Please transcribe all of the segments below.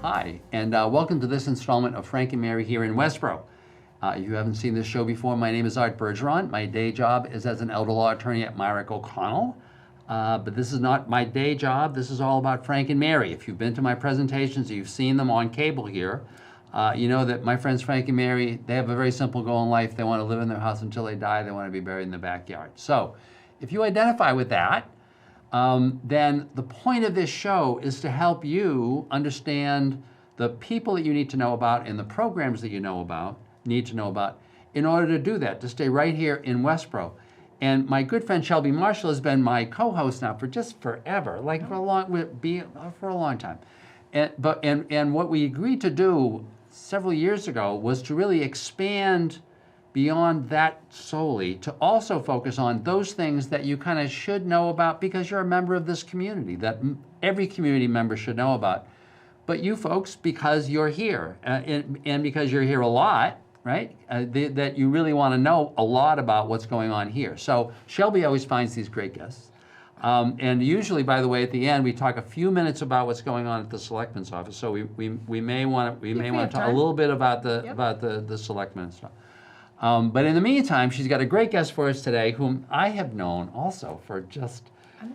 Hi, and welcome to this installment of Frank and Mary here in Westborough. If you haven't seen this show before, my name is Art Bergeron. My day job is as an elder law attorney at Myrick O'Connell. But this is not my day job. This is all about Frank and Mary. If you've been to my presentations, you've seen them on cable here, you know that my friends Frank and Mary, they have a very simple goal in life. They want to live in their house until they die. They want to be buried in the backyard. So if you identify with that, then the point of this show is to help you understand the people that you need to know about and the programs that you need to know about in order to do that, to stay right here in Westborough. And my good friend Shelby Marshall has been my co-host now for just forever, like for a long time. And what we agreed to do several years ago was to really expand beyond that solely, to also focus on those things that you kind of should know about because you're a member of this community, that every community member should know about. But you folks, because you're here, and because you're here a lot, right, that you really want to know a lot about what's going on here. So Shelby always finds these great guests. And usually, by the way, at the end, we talk a few minutes about what's going on at the Selectman's office. So we may want to talk a little bit about the Selectman and stuff. But in the meantime, she's got a great guest for us today, whom I have known also for just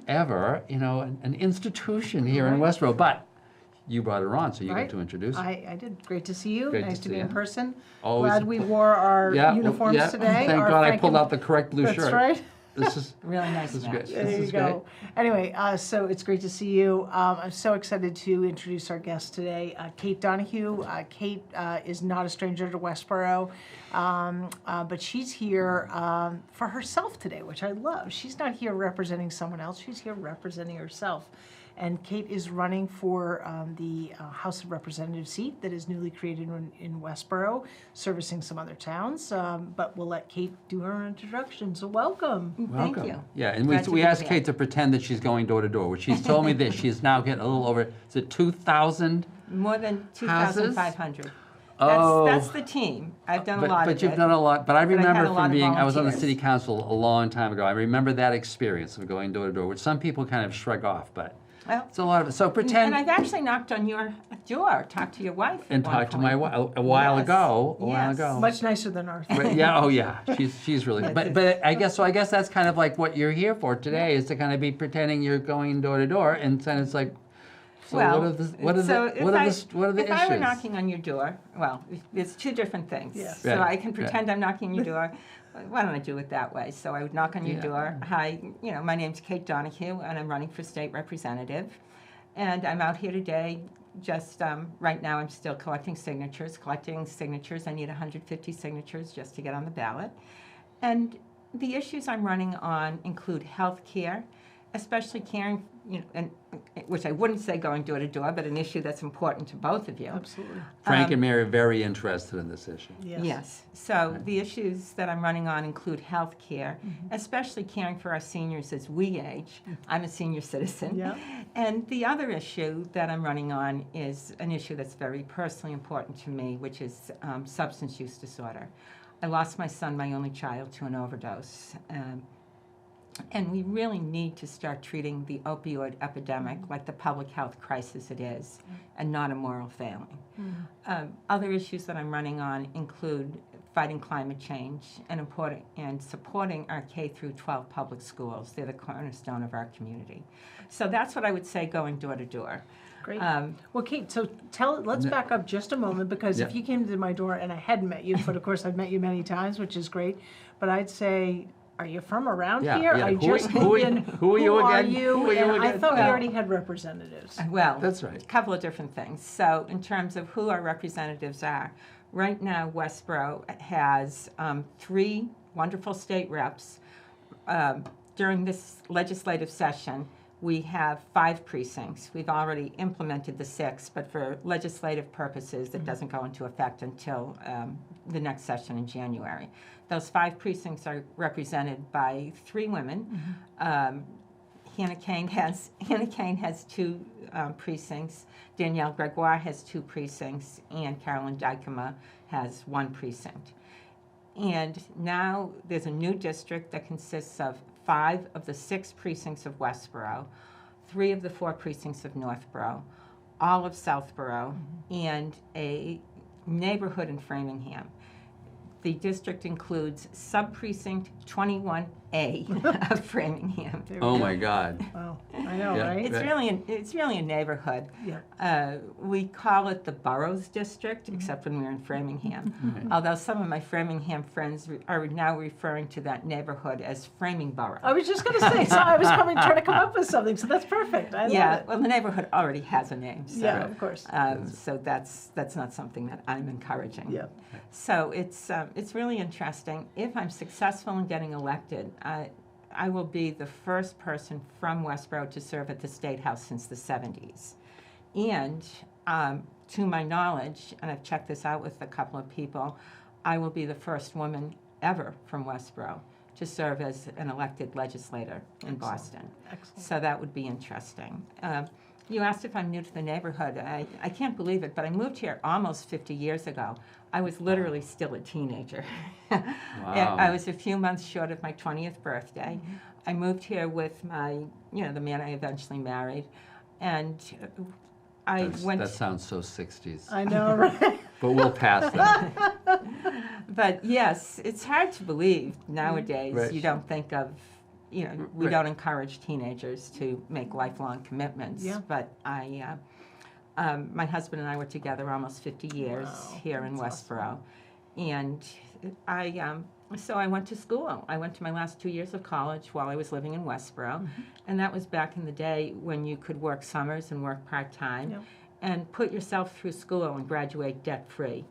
ever, you know, an institution here in Westborough. But you brought her on, so you get to introduce her. I did. Great to see you. Nice to be in person. Always. Glad we wore our uniforms today. Thank God I pulled out the correct blue shirt. That's right. This is really nice. This is great. There you go. Anyway, so it's great to see you. I'm so excited to introduce our guest today, Kate Donaghue. Kate is not a stranger to Westborough, but she's here for herself today, which I love. She's not here representing someone else. She's here representing herself. And Kate is running for the House of Representatives seat that is newly created in Westborough, servicing some other towns. But we'll let Kate do her introduction. So welcome. Thank you. Yeah, and we asked Kate to pretend that she's going door to door, which she's told me that she's now getting a little over, is it 2,000? More than 2,500. Oh. That's the team. I've done a lot of it. But you've done a lot. But I remember from being, I was on the volunteers. city council a long time ago. I remember that experience of going door to door, which some people kind of shrug off, but well, it's a lot of it. So pretend. And I've actually knocked on your door, talked to your wife. And talked to my wife a while ago. Much nicer than Arthur. But, yeah, oh yeah, she's really. But I guess that's kind of like what you're here for today, is to kind of be pretending you're going door to door, and then it's like. So well, what are the issues? If I were knocking on your door, well, it's two different things. Yes. So I can pretend I'm knocking on your door. Why don't I do it that way? So I would knock on your door. Hi, my name's Kate Donaghue, and I'm running for state representative. And I'm out here today. Just right now, I'm still collecting signatures. I need 150 signatures just to get on the ballot. And the issues I'm running on include health care, especially caring, and which I wouldn't say going door to door, but an issue that's important to both of you. Absolutely. Frank and Mary are very interested in this issue. Yes. So the issues that I'm running on include health care, especially caring for our seniors as we age. I'm a senior citizen. Yeah. And the other issue that I'm running on is an issue that's very personally important to me, which is substance use disorder. I lost my son, my only child, to an overdose. And we really need to start treating the opioid epidemic like the public health crisis it is, and not a moral failing. Other issues that I'm running on include fighting climate change and supporting our K through 12 public schools. They're the cornerstone of our community. So that's what I would say going door to door. Great. Well, Kate, so let's back up just a moment, because if you came to my door and I hadn't met you, but of course I've met you many times, which is great, but I'd say, are you from around here? Yeah. I just moved in. Who are you again? And I thought we already had representatives. Well, that's right. A couple of different things. So in terms of who our representatives are, right now Westborough has 3 wonderful state reps. During this legislative session, we have 5 precincts. We've already implemented the 6th, but for legislative purposes, it doesn't go into effect until the next session in January. Those 5 precincts are represented by 3 women. Hannah Kane has 2 precincts. Danielle Gregoire has 2 precincts, and Carolyn Dykema has 1 precinct. And now there's a new district that consists of 5 of the 6 precincts of Westborough, 3 of the 4 precincts of Northborough, all of Southborough, and a neighborhood in Framingham. The district includes sub-precinct 21A of Framingham. There we Oh go. my God. Wow, I know, Yeah. right? It's really a neighborhood. Yeah. We call it the Boroughs District, except when we're in Framingham. Although some of my Framingham friends are now referring to that neighborhood as Framingborough. I was just going to say, so I was trying to come up with something, so that's perfect. I love Yeah, it. well, the neighborhood already has a name, so, Yeah, of course. so that's not something that I'm encouraging. Yeah. So it's really interesting. If I'm successful in getting elected, I will be the first person from Westborough to serve at the State House since the 70s. And to my knowledge, and I've checked this out with a couple of people, I will be the first woman ever from Westborough to serve as an elected legislator in Boston. Excellent. So that would be interesting. You asked if I'm new to the neighborhood. I can't believe it, but I moved here almost 50 years ago. I was literally still a teenager. Wow. I was a few months short of my 20th birthday. I moved here with the man I eventually married, and I went. That sounds so 60s. I know, right? But we'll pass that. But yes, it's hard to believe nowadays. Right. You don't think of, we Right. don't encourage teenagers to make lifelong commitments. Yeah. But my husband and I were together almost 50 years Wow, here in that's Westborough, and so I went to school. I went to my last 2 years of college while I was living in Westborough, and that was back in the day when you could work summers and work part-time, Yep. and put yourself through school and graduate debt-free.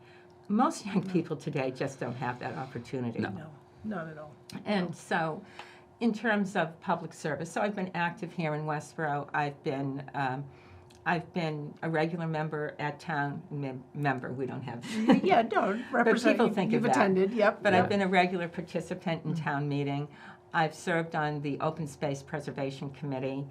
Most young people today just don't have that opportunity. No. No, not at all. And so, in terms of public service, so I've been active here in Westborough. I've been a regular member at town member. We don't have, Yeah, no, represent. people think you've of that. attended, yep. but Yeah. I've been a regular participant in town meeting. I've served on the Open Space Preservation Committee.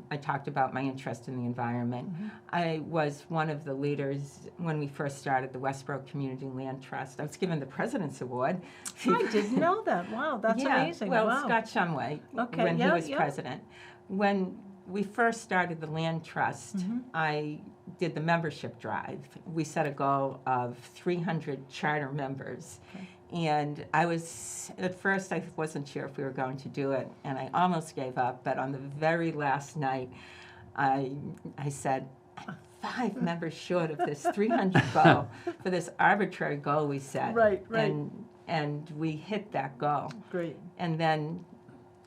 I talked about my interest in the environment. I was one of the leaders when we first started the Westborough Community Land Trust. I was given the President's Award. I didn't know that. Wow, that's Yeah, amazing. well, Wow. Scott Shumway, Okay, when he yeah, was yeah. president. When we first started the Land Trust, I did the membership drive. We set a goal of 300 charter members. And at first I wasn't sure if we were going to do it, and I almost gave up, but on the very last night, I said, I'm 5 members short of this 300 goal, for this arbitrary goal we set. Right. And we hit that goal. Great. And then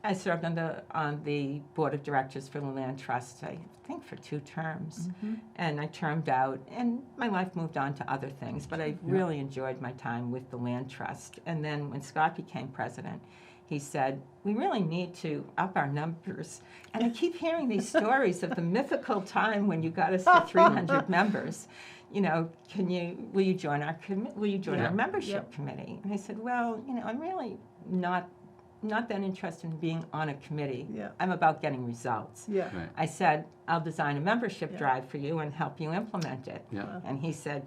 I served on the board of directors for the Land Trust, I think for 2 terms. And I termed out, and my life moved on to other things, but I really enjoyed my time with the Land Trust. And then when Scott became president, he said, we really need to up our numbers. And I keep hearing these stories of the mythical time when you got us to 300 members. Will you join our our membership Yep. committee? And I said, well, I'm really not that interested in being on a committee. Yeah. I'm about getting results. Yeah. Right. I said, I'll design a membership Yeah. drive for you and help you implement it. Yeah. And he said,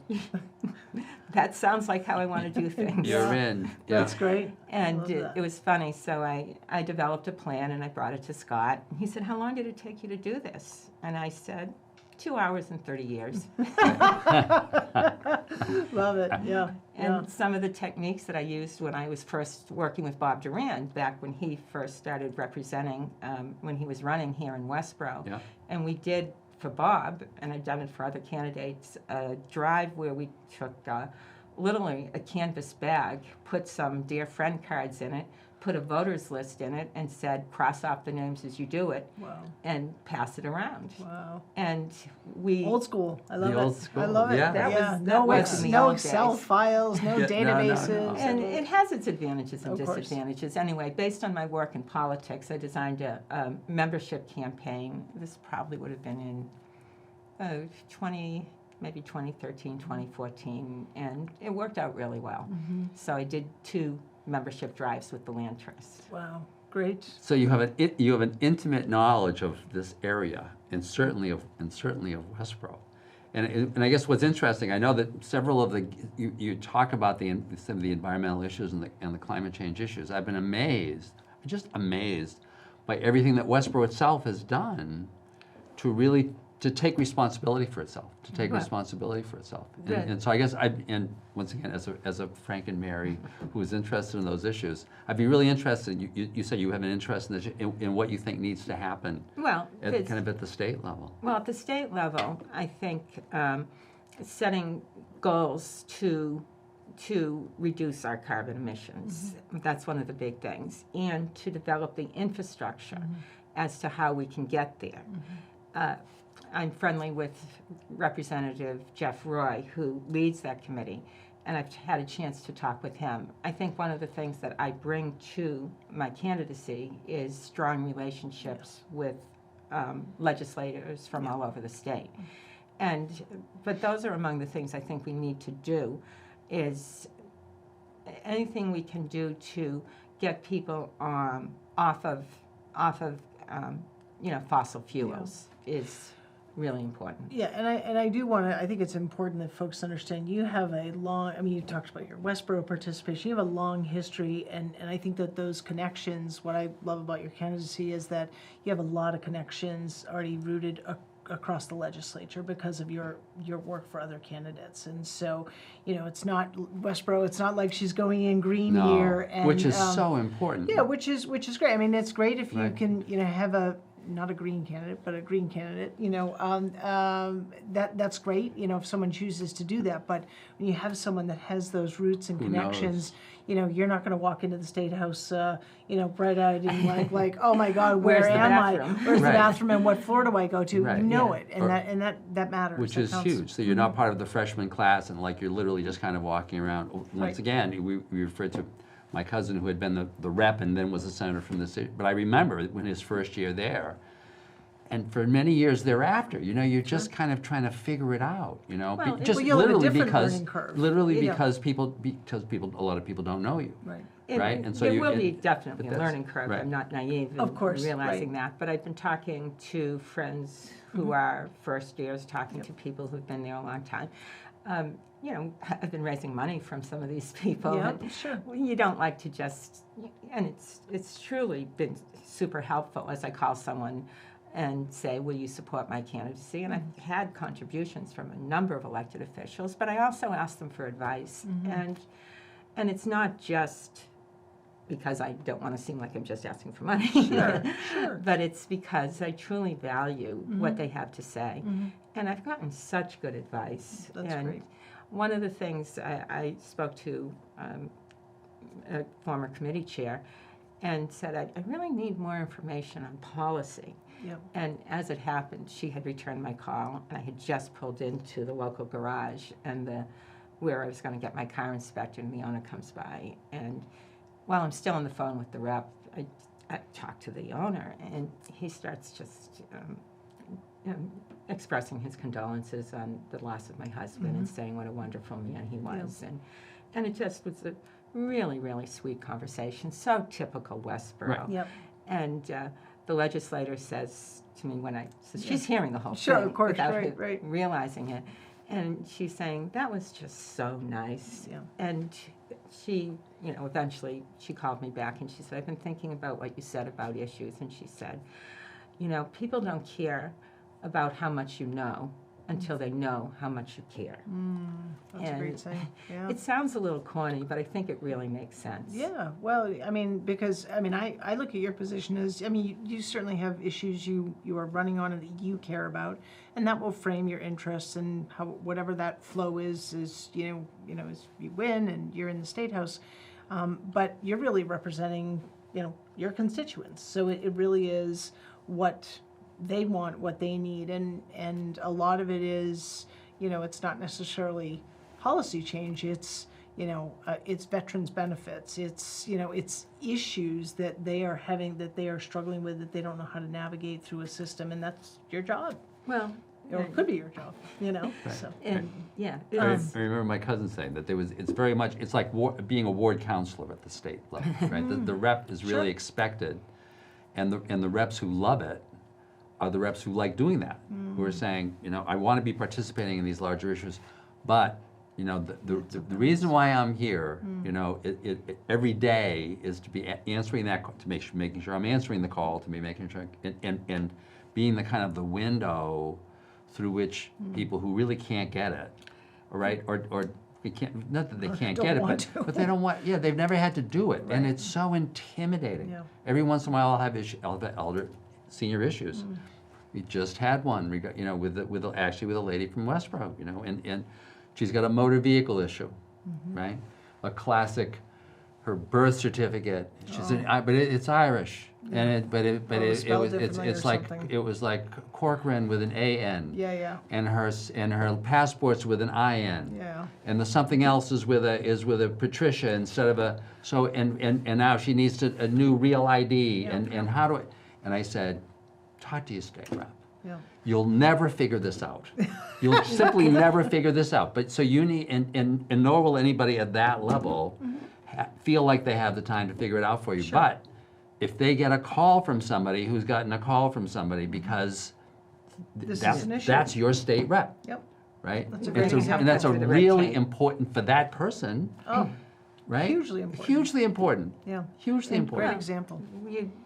that sounds like how I want to do things. You're in. Yeah. That's great. And Love that. it was funny, so I developed a plan and I brought it to Scott. And he said, how long did it take you to do this? And I said, 2 hours and 30 years. Love it. Yeah. And some of the techniques that I used when I was first working with Bob Durand, back when he first started representing, when he was running here in Westborough. Yeah. And we did, for Bob, and I've done it for other candidates, a drive where we took literally a canvas bag, put some dear friend cards in it, put a voters list in it, and said, cross off the names as you do it, Wow. and pass it around. Wow. And we... Old school. I love The it. old school, I love it. yeah. That was- yeah. that was in the no old Excel days. files, no Yeah, no, no, no. databases. And it has its advantages and Of course. disadvantages. Anyway, based on my work in politics, I designed a membership campaign. This probably would have been in maybe 2013, 2014, and it worked out really well. So I did 2 membership drives with the Land Trust. Wow. Great. So you have an intimate knowledge of this area, and certainly of Westborough. And I guess what's interesting, I know that several of you talk about some of the environmental issues and the climate change issues. I've been just amazed by everything that Westborough itself has done to really to take responsibility for itself, Right. Right. And so I guess and once again, as a Frank and Mary who is interested in those issues, I'd be really interested, you said you have an interest in, in what you think needs to happen Well, at the state level. Well, at the state level, I think setting goals to reduce our carbon emissions, that's one of the big things, and to develop the infrastructure as to how we can get there. I'm friendly with Representative Jeff Roy, who leads that committee, and I've had a chance to talk with him. I think one of the things that I bring to my candidacy is strong relationships with legislators from all over the state. But those are among the things I think we need to do, is anything we can do to get people off of fossil fuels is really important. Yeah, and I do want to, I think it's important that folks understand you have a long, I mean, you talked about your Westborough participation, you have a long history, and I think that those connections, what I love about your candidacy is that you have a lot of connections already rooted across the legislature because of your work for other candidates. And so, it's not Westborough, it's not like she's going in green No, here. And, which is so important. Yeah, which is great. I mean, it's great if you Right. can, have not a green candidate, but a green candidate, that's great, if someone chooses to do that. But when you have someone that has those roots and Who connections, you're not going to walk into the State House, bright-eyed and like, oh my God, where Where's the am I? bathroom? Where's the Right. bathroom and what floor do I go to? Right. You know Yeah. it, and Or- that matters. Which That is counts. huge. So you're not part of the freshman class, and like you're literally just kind of walking around. Once Right. again, we referred to my cousin who had been the rep and then was a senator from the state. But I remember when his first year there, and for many years thereafter, you're just kind of trying to figure it out, Well, just Well, you'll have a literally different because learning curve. literally Yeah. because a lot of people don't know you. Right. Right, and so there you- will be and- definitely but a that's- learning curve. right. I'm not naive in Of course, realizing right. that. But I've been talking to friends who are first years, talking to people who've been there a long time. I've been raising money from some of these people. Yeah, and sure. You don't like to just, and it's truly been super helpful as I call someone and say, will you support my candidacy? And I've had contributions from a number of elected officials, but I also ask them for advice. And it's not just because I don't want to seem like I'm just asking for money. Sure, sure. But it's because I truly value what they have to say. And I've gotten such good advice. That's and great. one of the things I spoke to a former committee chair and said, I really need more information on policy. Yep. And as it happened, she had returned my call, and I had just pulled into the local garage and where I was going to get my car inspected, and the owner comes by. And while I'm still on the phone with the rep, I talk to the owner, and he starts just expressing his condolences on the loss of my husband and saying what a wonderful man he was. And it just was a really, really sweet conversation, so typical Westborough. Right. Yep. And the legislator says to me so she's hearing the whole Sure, thing of course, without right, her right. realizing it. And she's saying, that was just so nice. Yeah. And she, eventually she called me back and she said, I've been thinking about what you said about issues. And she said, people don't care about how much you know until they know how much you care. That's a great And saying. Yeah. It sounds a little corny, but I think it really makes sense. Yeah, well, because I look at your position as, you certainly have issues you are running on and that you care about, and that will frame your interests and how whatever that flow is as you win and you're in the State House, but you're really representing your constituents, so it really is what they want, what they need, and a lot of it is it's not necessarily policy change, it's it's veterans benefits, it's it's issues that they are having, that they are struggling with, that they don't know how to navigate through a system, and that's your job, Well, or it could be your job, so. and yeah, I it's, remember my cousin saying that it's very much, it's like being a ward counselor at the state level, right? The rep is really Sure. expected, and the reps who love it are the reps who like doing that, who are saying, I want to be participating in these larger issues, but the reason why I'm here, every day is to be answering that, to making sure I'm answering the call, to be making sure, and being the kind of the window through which people who really can't get it, all right, or they can't, not that they can't don't get it, want to. but they don't want, yeah, they've never had to do it, and Right. it's so intimidating. Yeah. Every once in a while, I'll have senior issues. We just had one, actually with a lady from Westborough, and she's got a motor vehicle issue, right? A classic, her birth certificate. She's but it's Irish, and It's spelled differently it's or like something. it was like Corcoran with an AN. Yeah. And her passport's with an IN. Yeah. And the something else is with a Patricia instead of a and now she needs a new real ID and how do I, and I said, talk to your state rep. Yeah. You'll never figure this out. You'll simply never figure this out. But so you need, and nor will anybody at that level feel like they have the time to figure it out for you. Sure. But if they get a call from somebody who's gotten a call from somebody because This is an issue. that's your state rep, Yep. right? That's a great and example. that's Through the red really tape. important for that person, Oh, right? Hugely important. Hugely important. yeah. Hugely And important. Great example.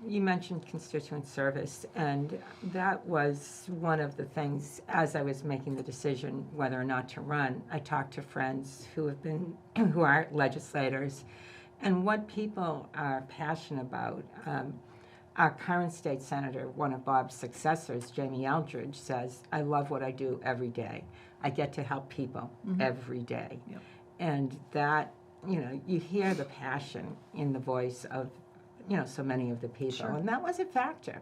You mentioned constituent service, and that was one of the things, as I was making the decision whether or not to run, I talked to friends who are legislators, and what people are passionate about. Our current state senator, one of Bob's successors, Jamie Eldridge, says, I love what I do every day. I get to help people every day. Yep. And that, you hear the passion in the voice of, so many of the people. Sure. And that was a factor.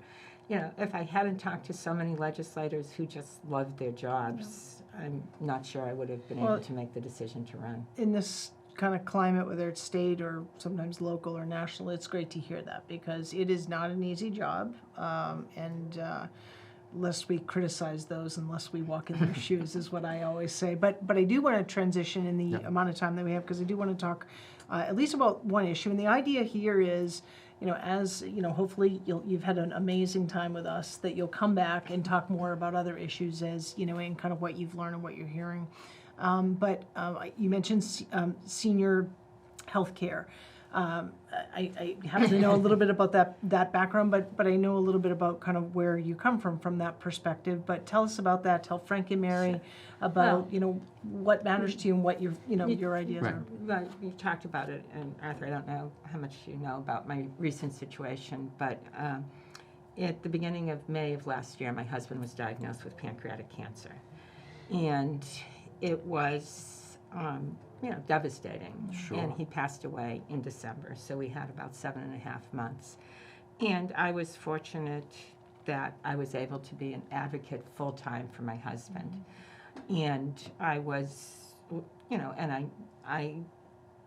If I hadn't talked to so many legislators who just loved their jobs, I'm not sure I would have been able to make the decision to run. In this kind of climate, whether it's state or sometimes local or national, it's great to hear that because it is not an easy job, and lest we criticize those unless we walk in their shoes is what I always say. But I do want to transition in the amount of time that we have because I do want to talk at least about one issue. And the idea here is, hopefully you've had an amazing time with us, that you'll come back and talk more about other issues as, and kind of what you've learned and what you're hearing. But you mentioned senior health care. I happen to know a little bit about that background, but I know a little bit about kind of where you come from that perspective. But tell us about that. Tell Frank and Mary about what matters to you and what your ideas Right. are. Well, you talked about it, and Arthur, I don't know how much you know about my recent situation, but at the beginning of May of last year, my husband was diagnosed with pancreatic cancer. And it was, devastating. Sure. And he passed away in December, so we had about 7.5 months. And I was fortunate that I was able to be an advocate full-time for my husband. And I was, and I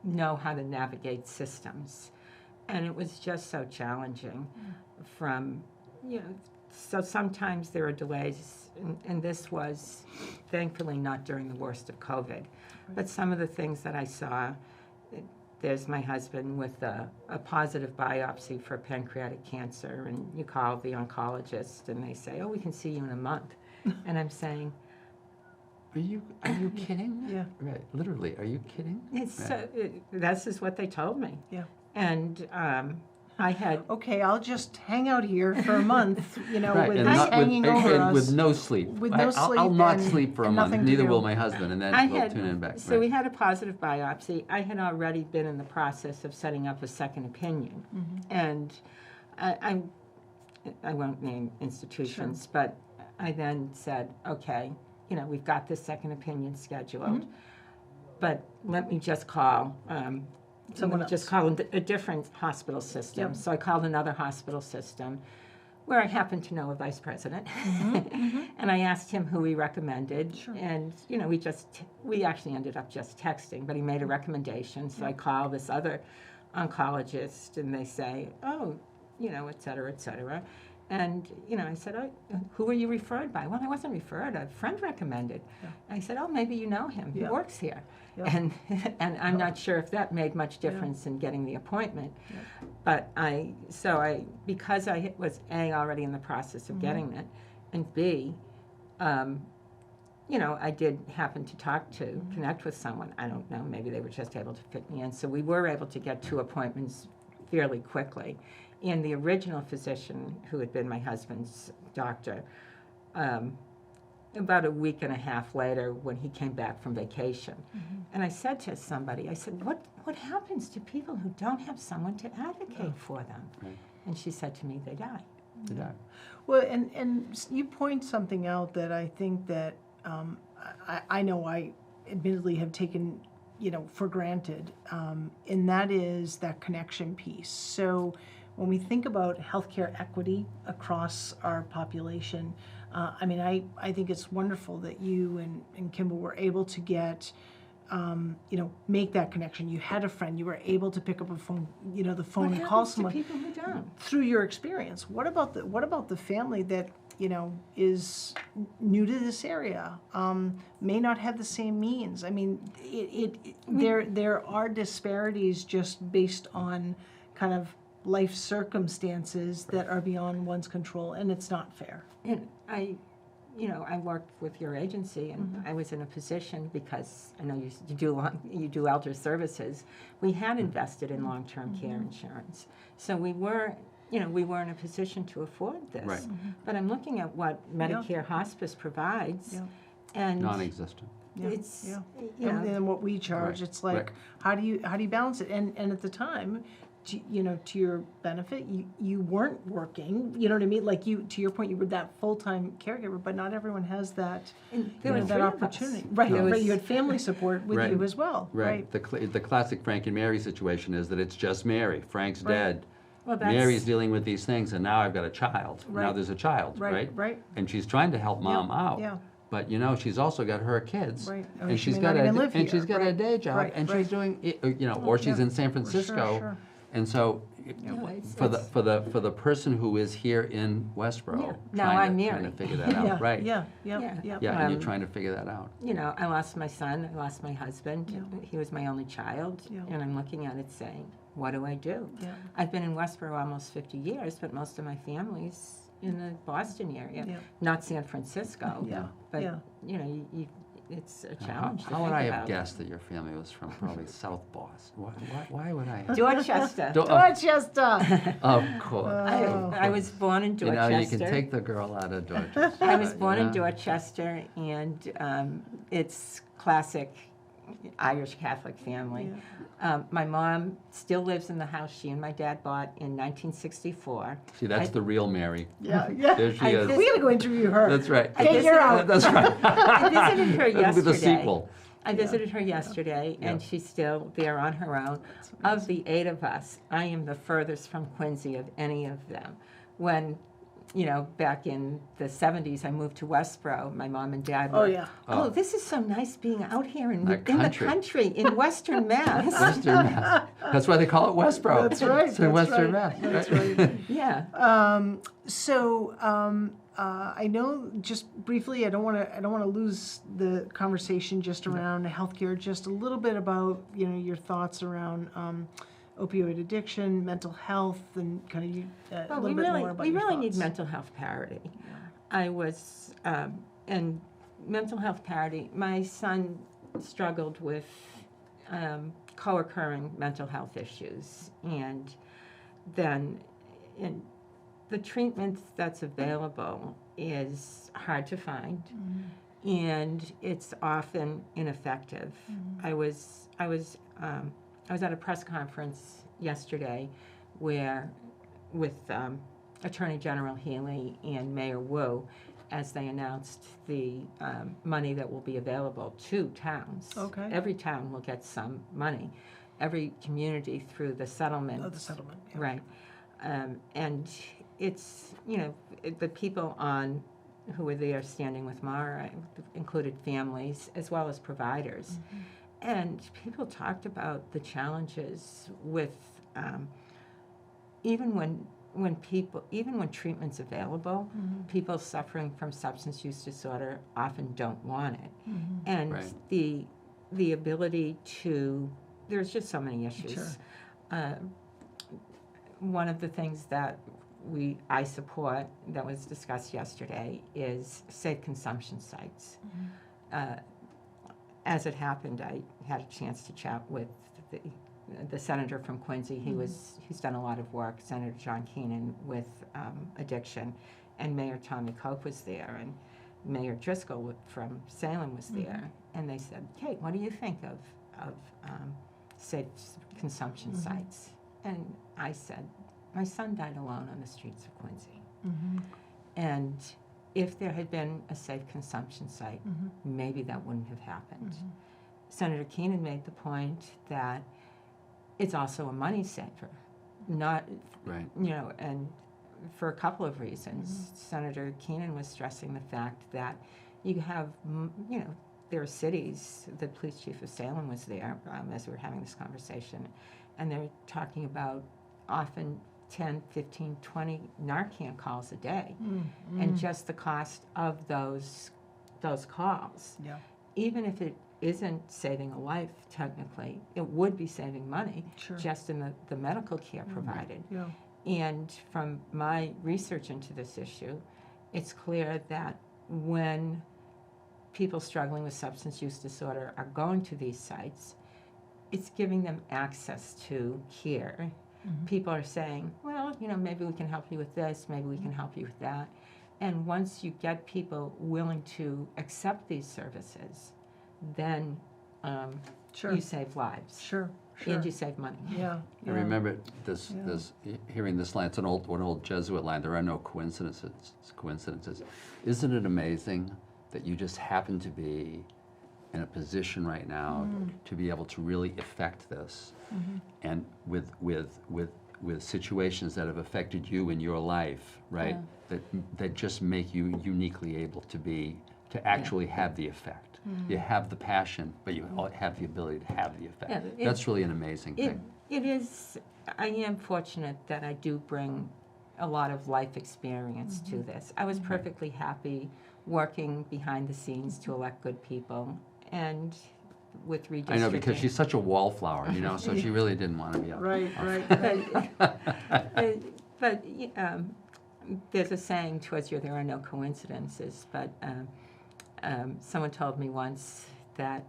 know how to navigate systems. And it was just so challenging from, so sometimes there are delays, and this was thankfully not during the worst of COVID. But some of the things that I saw, there's my husband with a positive biopsy for pancreatic cancer, and you call the oncologist, and they say, oh, we can see you in a month. And I'm saying, Are you kidding? Yeah. Right. Literally, are you kidding? this is what they told me. Yeah. And I had, Okay, I'll just hang out here for a month, Right, with and this not hanging over and us. with no sleep. With no I'll sleep not and- sleep for a and month. nothing to Neither do. will my husband, and then we'll tune in back. so Right. we had a positive biopsy. I had already been in the process of setting up a second opinion. And I won't name institutions, but I then said, okay, we've got this second opinion scheduled, but let me just call Someone just call a different hospital system. Yep. So I called another hospital system where I happened to know a vice president. And I asked him who he recommended. Sure. And, we actually ended up just texting, but he made a recommendation. So I call this other oncologist, and they say, oh, et cetera, et cetera. And, I said, oh, who were you referred by? Well, I wasn't referred. A friend recommended. Yeah. I said, oh, maybe you know him. He Yeah. works here. Yeah. And I'm not sure if that made much difference in getting the appointment. Yeah. But because I was A, already in the process of getting it, and B, I did happen to connect with someone. I don't know, maybe they were just able to fit me in. So we were able to get 2 appointments fairly quickly. And the original physician, who had been my husband's doctor, about a week and a half later when he came back from vacation. And I said to somebody, I said, what happens to people who don't have someone to advocate for them? Right. And she said to me, they die. Yeah. Well, and you point something out that I think that I know I admittedly have taken, for granted, and that is that connection piece. So when we think about healthcare equity across our population, I think it's wonderful that you and Kimball were able to get, make that connection. You had a friend, you were able to pick up a phone, the phone and call someone. What happens to people who don't? Through your experience, what about the family that is new to this area, may not have the same means? I mean, there are disparities just based on kind of life circumstances that are beyond one's control, and it's not fair. And I worked with your agency, and I was in a position, because I know you do elder services. We had invested in long-term care insurance, so we were in a position to afford this. Right. But I'm looking at what Medicare hospice provides, and Non-existent. it's And then what we charge, Right, it's like, right. how do you balance it? And at the time, to your benefit, you weren't working. You know what I mean? Like to your point, you were that full-time caregiver, but not everyone has that. and there were that three of us. opportunity. Right, There right. was- You had family support with Right. you as well. Right. The classic Frank and Mary situation is that it's just Mary. Frank's Right. dead. Well, that's, Mary's dealing with these things, and now I've got a child. Now Right. there's a child, Right, right? right. And she's trying to help mom out. Yeah. But she's also got her kids, Right. Or and she she's may got not a even live and here. she's got a Right. day job, Right, and right. she's doing, or she's Yeah. in San Sure, Francisco, sure. and so it's- for the person who is here in Westborough, Yeah. Now I'm trying Mary. to figure that out, Yeah, right? Yeah. Yeah, and you're trying to figure that out. I lost my son, I lost my husband. Yeah. He was my only child, Yeah. and I'm looking at it saying, what do I do? Yeah. I've been in Westborough almost 50 years, but most of my family's in the Boston area, Yeah. not San Francisco. Yeah. But Yeah. it's a challenge to How think would I about. have guessed that your family was from probably South Boston? Why would I have? Dorchester. Dorchester. Of course. I was born in Dorchester. You can take the girl out of Dorchester. I was born in yeah. Dorchester, and it's classic Irish Catholic family. My mom still lives in the house she and my dad bought in 1964. See, that's the real Mary. Yeah. There she I is. We gotta go interview her. That's right. Kate, you're out. That's right. I visited her That'll be the yesterday. sequel. I visited her yesterday, and Yeah. she's still there on her own. Of the 8 of us, I am the furthest from Quincy of any of them. When, back in the 70s, I moved to Westborough. My mom and dad were, Oh, yeah. oh, this is so nice being out here in The the country. country, in Western Mass. Western Mass. That's why they call it Westborough. That's right. It's in that's Western right, Mass. That's right? right. Yeah. I know, just briefly, I don't want to lose the conversation just around healthcare. Just a little bit about your thoughts around opioid addiction, mental health, and kind of a Well, little bit more about we your really need thoughts. mental health parity. I was, and mental health parity, my son struggled with co-occurring mental health issues, and then the treatment that's available is hard to find, and it's often ineffective. I was at a press conference yesterday where, with Attorney General Healy and Mayor Wu, as they announced the money that will be available to towns. Okay. Every town will get some money. Every community through the settlement. Oh, the settlement. Yeah. Right. And it's, the people who were there standing with Mara included families as well as providers. And people talked about the challenges with, even when treatment's available, people suffering from substance use disorder often don't want it. And Right. the ability to, there's just so many issues. Sure. One of the things that I support that was discussed yesterday is safe consumption sites. As it happened, I had a chance to chat with the senator from Quincy. He's done a lot of work, Senator John Keenan, with addiction, and Mayor Tommy Koch was there. And Mayor Driscoll from Salem was there, and they said, Kate, what do you think of safe consumption sites? And I said, my son died alone on the streets of Quincy. And if there had been a safe consumption site, maybe that wouldn't have happened. Senator Keenan made the point that it's also a money saver, not, you know, and for a couple of reasons. Senator Keenan was stressing the fact that you have, you know, there are cities, the police chief of Salem was there as we were having this conversation, and they were talking about often 10, 15, 20 Narcan calls a day, and just the cost of those calls. Even if it isn't saving a life, technically, it would be saving money just in the medical care provided. And from my research into this issue, it's clear that when people struggling with substance use disorder are going to these sites, it's giving them access to care. People are saying, well, you know, maybe we can help you with this, maybe we can help you with that. And once you get people willing to accept these services, then you save lives. And you save money. I remember this hearing this line. It's an old Jesuit line. There are no coincidences. Isn't it amazing that you just happen to be in a position right now to be able to really affect this, and with situations that have affected you in your life, right? That just make you uniquely able to actually have the effect. You have the passion, but you have the ability to have the effect. That's really an amazing thing. It is. I am fortunate that I do bring a lot of life experience to this. I was perfectly happy working behind the scenes to elect good people, and with redistricting. I know, because she's such a wallflower, you know, so she really didn't want to be up. But there's a saying towards you, there are no coincidences, but someone told me once that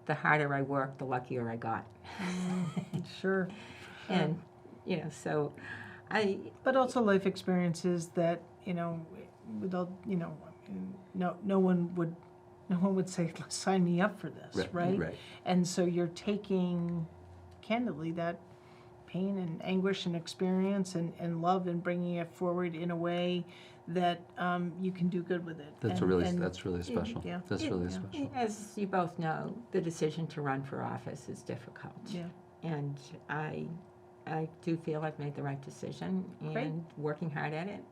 the harder I worked, the luckier I got. And, you know, so But also life experiences that, you know, without, you know, no one would say, sign me up for this, right? And so you're taking, candidly, that pain and anguish and experience and love and bringing it forward in a way that you can do good with it. That's really special. That's really special. As you both know, the decision to run for office is difficult. And I do feel I've made the right decision and working hard at it.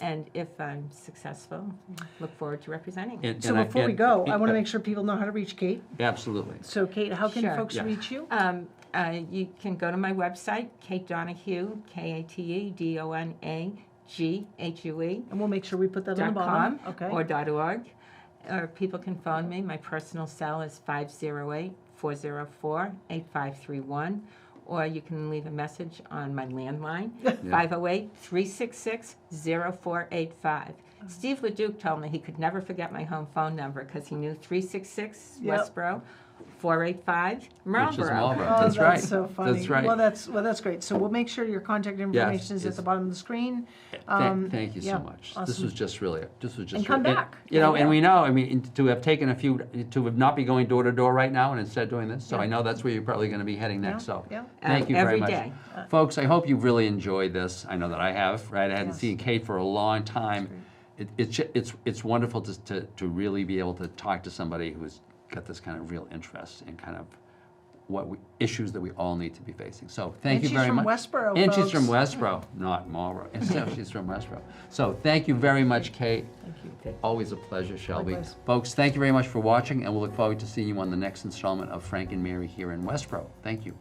And if I'm successful, look forward to representing. So before we go, I want to make sure people know how to reach Kate. Absolutely. So Kate, how can folks reach you? You can go to my website, Kate Donaghue, KateDonaghue, and we'll make sure we put that on the bottom. or .org. Or people can phone me. My personal cell is 508-404-8531. Or you can leave a message on my landline, 508-366-0485. Steve LeDuc told me he could never forget my home phone number because he knew 366 Westborough, 485 Marlborough. Which is Marlborough. That's right. That's so funny. That's right. Well, that's great. So we'll make sure your contact information is at the bottom of the screen. Thank you so much. Awesome. This was just really. And come back. You know, and we know. I mean, to have taken to not be going door to door right now, and instead doing this. So I know that's where you're probably going to be heading next. So thank you very much, day. Folks. I hope you've really enjoyed this. I know that I have. Right, I hadn't seen Kate for a long time. It's wonderful to really be able to talk to somebody who's got this kind of real interest in kind of issues that we all need to be facing. So thank you very much. And she's from Westborough, And folks. she's from Westborough, not Marlborough. So she's from Westborough. So thank you very much, Kate. Thank you. Always a pleasure, Shelby. Likewise. Folks, thank you very much for watching, and we'll look forward to seeing you on the next installment of Frank and Mary here in Westborough. Thank you.